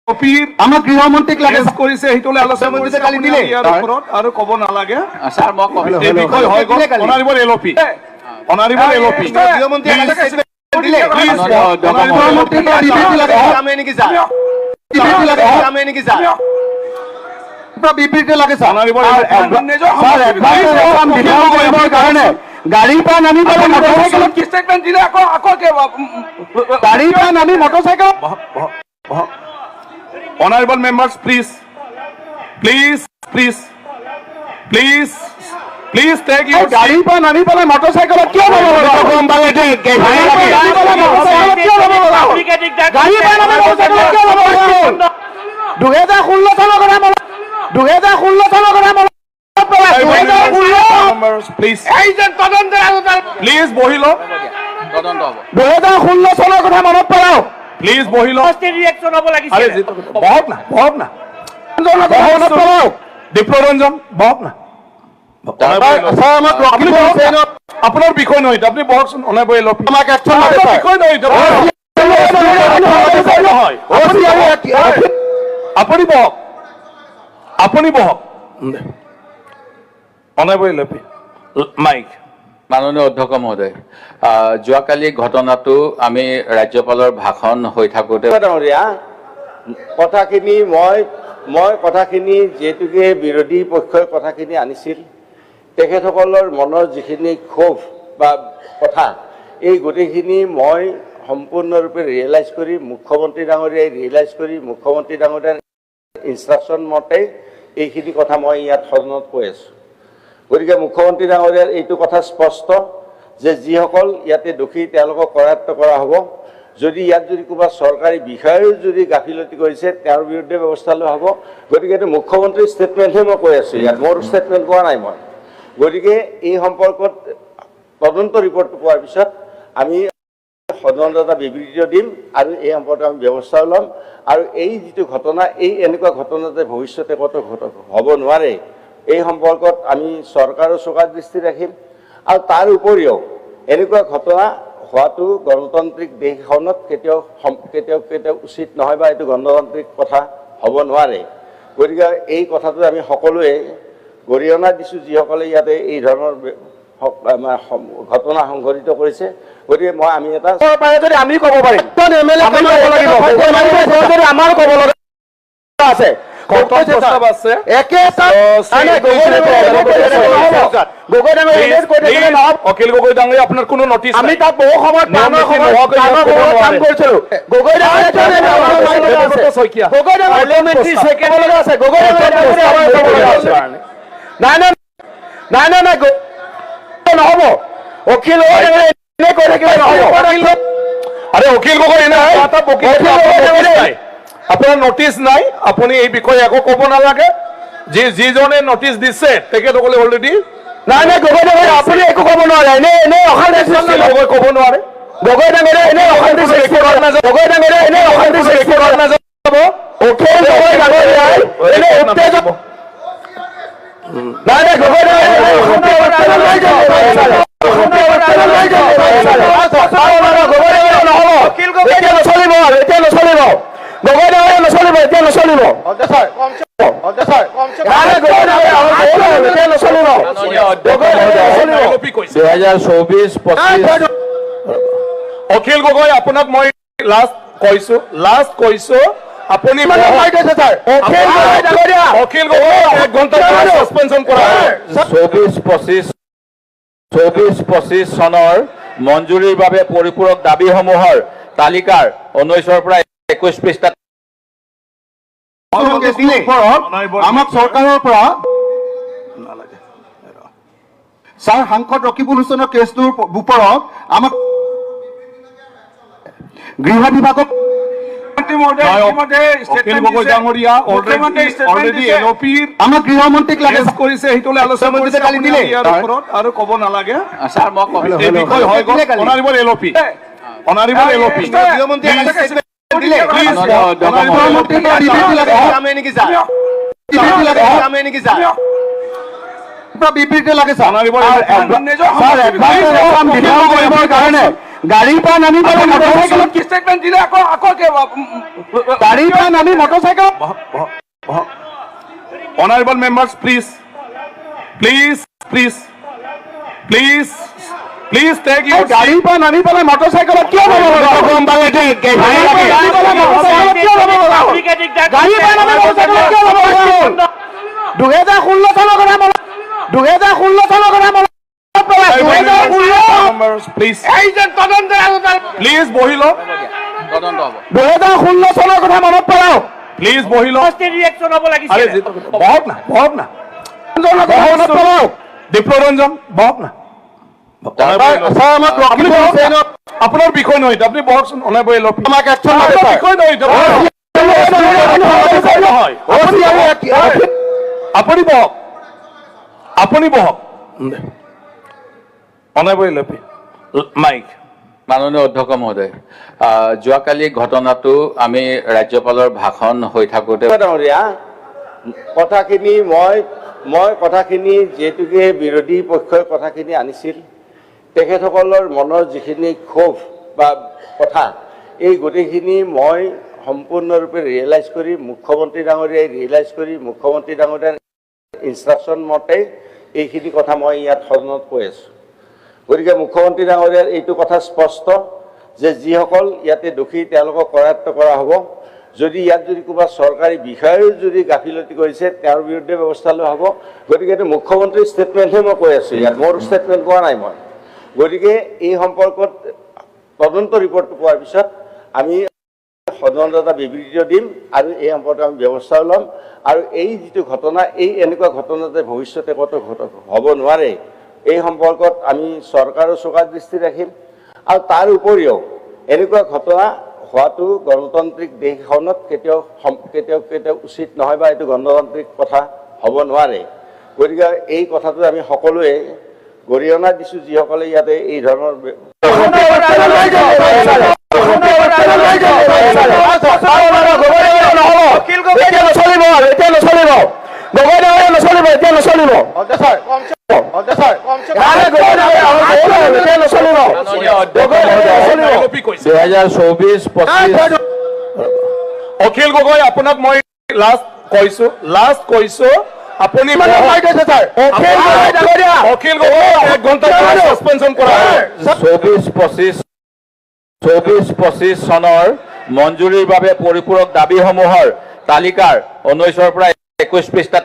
আমাক গৃহমন্ত্ৰীক লাগে কৰিছে সেইটোলৈ আলোচনা কৰিছে কালি দিলে ইয়াৰ ওপৰত আৰু ক'ব নালাগে স্যাৰ মই এই বিষয় হৈ গ'ল অনাৰিবল এলপি গৃহমন্ত্ৰী দিলে বিবৃতি লাগে অনাৰিবল কাৰণে গাড়ীৰ পৰা নামি পেলাই মটৰচাইকেলত কি ষ্টেটমেণ্ট দিলে আকৌ গাড়ীৰ পৰা নামি motorcycle Honorable members, please take your গাড়ীৰ পৰা নামি পেলাই মটৰচাইকেলত কিয় যাব গাড়ীৰ পৰা নামি মটৰচাইকেলত কিয় যাব 2016 চনৰ কথা 2016 চনৰ কথা please বহি লওক 2016 চনৰ কথা মনত পেলাওক প্লিজ বহি লওক ৰিঅ্যাকশন হব লাগিছে বহক না দীপ্ৰৰঞ্জন বহক না আপোনাৰ বিষয় নহয় আপুনি বহকচোন অনাৰিবল এলপি আমাক একচন বিষয় নহয় আপুনি বহক অনাৰিবল এলপি মাইক মাননীয় অধ্যক্ষ মহোদয় যোৱাকালি ঘটনাটো আমি ৰাজ্যপালৰ ভাষণ হৈ থাকোঁতে কথাখিনি মই কথাখিনি যেহেতুকে বিৰোধী পক্ষই কথাখিনি আনিছিল তেখেতসকলৰ মনৰ যিখিনি ক্ষোভ বা কথা এই গোটেইখিনি মই সম্পূৰ্ণৰূপে ৰিয়েলাইজ কৰি মুখ্যমন্ত্ৰী ডাঙৰীয়াই ৰিয়েলাইজ কৰি মুখ্যমন্ত্ৰী ডাঙৰীয়াৰ ইনষ্ট্ৰাকশ্যন মতে এইখিনি কথা মই ইয়াত সদনত কৈ আছোঁ গতিকে মুখ্যমন্ত্ৰী ডাঙৰীয়াৰ এইটো কথা স্পষ্ট যে যিসকল ইয়াতে দোষী তেওঁলোকক কৰায়ত্ব কৰা হ'ব যদি ইয়াত যদি কোনোবা চৰকাৰী বিষয়াও যদি গাফিলতি কৰিছে তেওঁৰ বিৰুদ্ধে ব্যৱস্থা লোৱা হ'ব গতিকে এইটো মুখ্যমন্ত্ৰীৰ ষ্টেটমেণ্টহে মই কৈ আছোঁ ইয়াত মোৰ ষ্টেটমেণ্ট কোৱা নাই মই গতিকে এই সম্পৰ্কত তদন্ত ৰিপৰ্টটো পোৱাৰ পিছত আমি সদনত এটা বিবৃতি দিম আৰু এই সম্পৰ্কে আমি ব্যৱস্থা ল'ম আৰু এই যিটো ঘটনা এই এনেকুৱা ঘটনা যে ভৱিষ্যতে ক'তো হ'ব নোৱাৰে এই সম্পৰ্কত আমি চৰকাৰৰ চোকাৰ দৃষ্টি ৰাখিম আৰু তাৰ উপৰিও এনেকুৱা ঘটনা হোৱাটো গণতান্ত্ৰিক দেশ এখনত কেতিয়াও উচিত নহয় বা এইটো গণতান্ত্ৰিক কথা হ'ব নোৱাৰে গতিকে এই কথাটো আমি সকলোৱে গৰিহণা দিছোঁ যিসকলে ইয়াতে এই ধৰণৰ ঘটনা সংঘটিত কৰিছে গতিকে আমি এটা যদি আমি ক'ব পাৰিম আমাৰ ক'ব লগা আছে অখিল গগৈ ডাঙৰীয়া আপোনাৰ কোনো নটিচ আমি তাত বহু সময়ত কাম কৰিছিলো নহব অখিল কৈ থাকিলে আৰে অখিল গগৈ আপোনাৰ নটিচ নাই আপুনি এই বিষয়ে একো ক'ব নালাগে যিজনে নটিচ দিছে তেখেতসকলে অলৰেডি নাই গগৈ ডাঙৰীয়া আপুনি একো ক'ব নোৱাৰে এনে অশান্তি গগৈ ক'ব নোৱাৰে গগৈ ডাঙৰীয়া এনে অশান্তি গগৈ ডাঙৰীয়া এনে অশান্তি অখিল গগৈ ডাঙৰীয়াই এনে উত্তেজক নাই গগৈ অখিল গগৈ আপোনাক মই লাষ্ট কৈছো আপুনি অখিল গগৈ 1 ঘণ্টা সাসপেনশন কৰা 24-25 চনৰ মঞ্জুৰিৰ বাবে পৰিপূৰক দাবীসমূহৰ তালিকাৰ 19ৰ পৰা 21 পৃষ্ঠাত আমাক চৰকাৰৰ পৰা ছাৰ সাংসদ ৰকিবুল হুছেইনৰ কেছটোৰ ওপৰত আমাক গৃহ বিভাগক আমাক গৃহমন্ত্ৰীক লাগে কৰিছে সেইটোলৈ আলোচনা কৰিছে কালি দিলে ইয়াৰ ওপৰত আৰু ক'ব নালাগে স্যাৰ মই এই বিষয় হৈ গ'ল অনাৰিবল এলপি গৃহমন্ত্ৰী দিলে বিবৃতি লাগে অনাৰিবল কাৰণে গাড়ীৰ পৰা নামি পেলাই মটৰচাইকেলত কি ষ্টেটমেণ্ট দিলে আকৌ গাড়ীৰ পৰা নামি মটৰচাইকেলত Honorable members, please take your seat. গাড়ীৰ পৰা নামি পেলাই মটৰচাইকেলত কিয় যাব লগা হ'ল? গাড়ীৰ পৰা নামি মটৰচাইকেলত কিয় যাব লগা হ'ল? 2016 চনৰ কথা মনত 2016 চনৰ কথা মনত পেলাই 2016 Members, please বহি লওক। তদন্ত হ'ব 2016 চনৰ কথা মনত পেলাওক। প্লিজ বহি লওক। ৰিয়েকশ্যন হ'ব লাগিছিল আৰে বহক না মনত পেলাওক। দীপ্ৰৰঞ্জন বহক না। ছাৰ আমাক আপুনি বহকচোন। আপোনাৰ বিষয় নহয়, আপুনি বহকচোন। অনাবৈ লওক। আমাক একচন লাগে আপোনাৰ ছাৰ। বিষয় নহয়, আপুনি বহক। আপুনি বহক। অনাবৈ লওক মাইক। মাননীয় অধ্যক্ষ মহোদয়, যোৱাকালি ঘটনাটো আমি ৰাজ্যপালৰ ভাষণ হৈ থাকোঁতে ডাঙৰীয়া কথাখিনি মই কথাখিনি যিহেতুকে বিৰোধী পক্ষই কথাখিনি আনিছিল, তেখেতসকলৰ মনৰ যিখিনি ক্ষোভ বা কথা, এই গোটেইখিনি মই সম্পূৰ্ণৰূপে ৰিয়েলাইজ কৰি মুখ্যমন্ত্ৰী ডাঙৰীয়াই ৰিয়েলাইজ কৰি মুখ্যমন্ত্ৰী ডাঙৰীয়াৰ ইনষ্ট্ৰাকশ্যন মতে এইখিনি কথা মই ইয়াত সদনত কৈ আছোঁ। গতিকে মুখ্যমন্ত্ৰী ডাঙৰীয়াৰ এইটো কথা স্পষ্ট যে যিসকল ইয়াতে দোষী তেওঁলোকক কৰায়ত্ব কৰা হ'ব। যদি ইয়াত যদি কোনোবা চৰকাৰী বিষয়াও যদি গাফিলতি কৰিছে তেওঁৰ বিৰুদ্ধে ব্যৱস্থা লোৱা হ'ব। গতিকে এইটো মুখ্যমন্ত্ৰীৰ ষ্টেটমেণ্টহে মই কৈ আছোঁ, ইয়াত মোৰ ষ্টেটমেণ্ট কোৱা নাই মই। গতিকে এই সম্পৰ্কত তদন্ত ৰিপৰ্টটো পোৱাৰ পিছত আমি সদনত এটা বিবৃতি দিম আৰু এই সম্পৰ্কে আমি ব্যৱস্থাও ল'ম। আৰু এই যিটো ঘটনা, এই এনেকুৱা ঘটনা যে ভৱিষ্যতে ক'তো হ'ব নোৱাৰে, এই সম্পৰ্কত আমি চৰকাৰৰ চোকা দৃষ্টি ৰাখিম। আৰু তাৰ উপৰিও এনেকুৱা ঘটনা হোৱাটো গণতান্ত্ৰিক দেশ এখনত কেতিয়াও উচিত নহয় বা এইটো গণতান্ত্ৰিক কথা হ'ব নোৱাৰে। গতিকে এই কথাটো আমি সকলোৱে গৰিহণা দিছোঁ, যিসকলে ইয়াতে এই ধৰণৰ মাননীয় অধ্যক্ষ মহোদয়, 2024-25 অখিল গগৈ, আপোনাক মই লাষ্ট কৈছো আপুনি অখিল গগৈ 1 ঘণ্টা সাসপেনশন কৰা হয়। 24-25 চনৰ মঞ্জুৰিৰ বাবে পৰিপূৰক দাবীসমূহৰ তালিকাৰ 19-ৰ পৰা 21 পৃষ্ঠাত